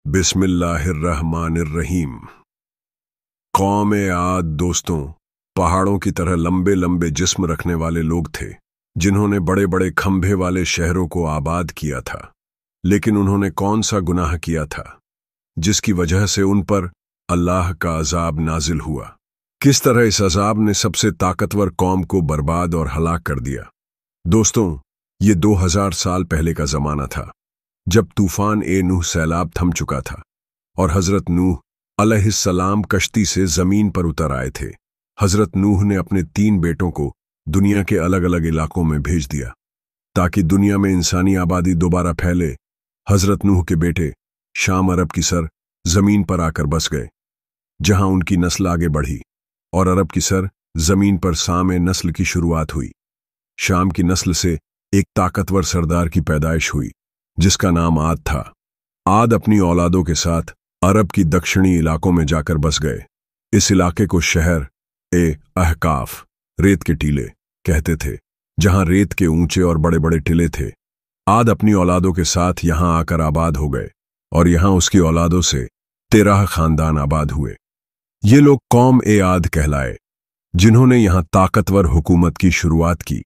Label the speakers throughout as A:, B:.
A: बिस्मिल्लाहिर्रहमानिर्रहीम। कौम आद दोस्तों, पहाड़ों की तरह लंबे लंबे जिस्म रखने वाले लोग थे जिन्होंने बड़े बड़े खंभे वाले शहरों को आबाद किया था। लेकिन उन्होंने कौन सा गुनाह किया था जिसकी वजह से उन पर अल्लाह का अजाब नाजिल हुआ? किस तरह इस अजाब ने सबसे ताकतवर कौम को बर्बाद और हलाक कर दिया? दोस्तों, ये 2000 साल पहले का जमाना था जब तूफान नूह सैलाब थम चुका था और हजरत नूह अलैहिस्सलाम कश्ती से जमीन पर उतर आए थे। हजरत नूह ने अपने 3 बेटों को दुनिया के अलग अलग इलाकों में भेज दिया ताकि दुनिया में इंसानी आबादी दोबारा फैले। हजरत नूह के बेटे शाम अरब की सर जमीन पर आकर बस गए, जहां उनकी नस्ल आगे बढ़ी और अरब की सर जमीन पर सामे नस्ल की शुरुआत हुई। शाम की नस्ल से एक ताकतवर सरदार की पैदाइश हुई जिसका नाम आद था। आद अपनी औलादों के साथ अरब की दक्षिणी इलाकों में जाकर बस गए। इस इलाके को शहर अहकाफ, रेत के टीले कहते थे, जहां रेत के ऊंचे और बड़े बड़े टीले थे। आद अपनी औलादों के साथ यहां आकर आबाद हो गए और यहां उसकी औलादों से 13 खानदान आबाद हुए। ये लोग कौम आद कहलाए, जिन्होंने यहां ताकतवर हुकूमत की शुरुआत की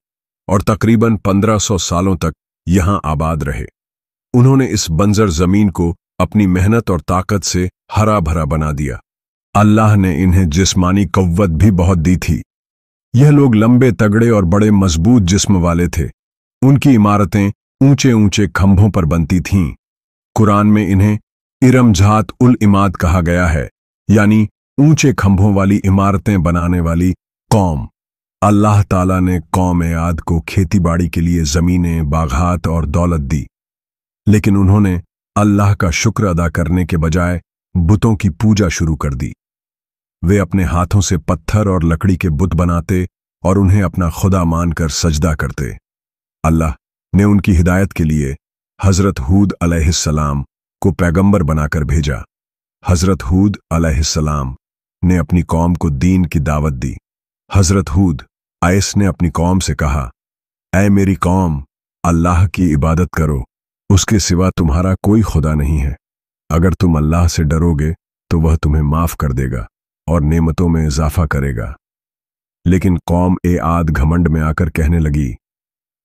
A: और तकरीबन 1500 सालों तक यहां आबाद रहे। उन्होंने इस बंजर जमीन को अपनी मेहनत और ताकत से हरा भरा बना दिया। अल्लाह ने इन्हें जिस्मानी कव्वत भी बहुत दी थी। यह लोग लंबे तगड़े और बड़े मजबूत जिस्म वाले थे। उनकी इमारतें ऊंचे ऊंचे खंभों पर बनती थीं। कुरान में इन्हें इरम जात उल इमाद कहा गया है, यानी ऊंचे खंभों वाली इमारतें बनाने वाली कौम। अल्लाह ताला ने कौम आद को खेती बाड़ी के लिए जमीनें, बागात और दौलत दी, लेकिन उन्होंने अल्लाह का शुक्र अदा करने के बजाय बुतों की पूजा शुरू कर दी। वे अपने हाथों से पत्थर और लकड़ी के बुत बनाते और उन्हें अपना खुदा मानकर सजदा करते। अल्लाह ने उनकी हिदायत के लिए हजरत हूद अलैहिस्सलाम को पैगंबर बनाकर भेजा। हजरत हूद अलैहिस्सलाम ने अपनी कौम को दीन की दावत दी। हजरत हूद ने अपनी कौम से कहा, ऐ मेरी कौम, अल्लाह की इबादत करो, उसके सिवा तुम्हारा कोई खुदा नहीं है। अगर तुम अल्लाह से डरोगे तो वह तुम्हें माफ कर देगा और नेमतों में इजाफा करेगा। लेकिन कौम आद घमंड में आकर कहने लगी,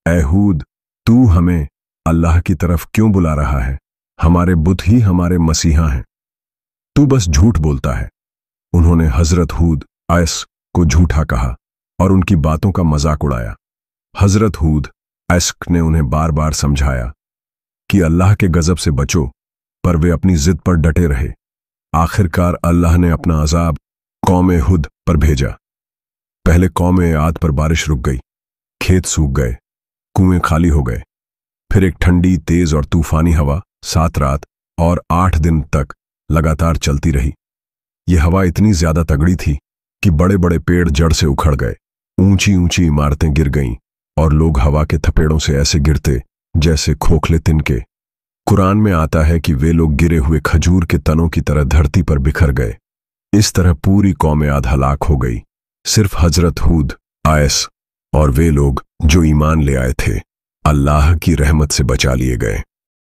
A: ऐ हूद, तू हमें अल्लाह की तरफ क्यों बुला रहा है? हमारे बुत ही हमारे मसीहा हैं, तू बस झूठ बोलता है। उन्होंने हजरत हूद को झूठा कहा और उनकी बातों का मजाक उड़ाया। हजरत हूद ने उन्हें बार बार समझाया कि अल्लाह के गजब से बचो, पर वे अपनी जिद पर डटे रहे। आखिरकार अल्लाह ने अपना अजाब कौम हुद पर भेजा। पहले कौम आद पर बारिश रुक गई, खेत सूख गए, कुएं खाली हो गए। फिर एक ठंडी, तेज और तूफानी हवा 7 रात और 8 दिन तक लगातार चलती रही। यह हवा इतनी ज्यादा तगड़ी थी कि बड़े बड़े पेड़ जड़ से उखड़ गए, ऊंची ऊंची इमारतें गिर गईं और लोग हवा के थपेड़ों से ऐसे गिरते जैसे खोखले तिनके। कुरान में आता है कि वे लोग गिरे हुए खजूर के तनों की तरह धरती पर बिखर गए। इस तरह पूरी कौम आद हलाक हो गई। सिर्फ हजरत हूद और वे लोग जो ईमान ले आए थे, अल्लाह की रहमत से बचा लिए गए।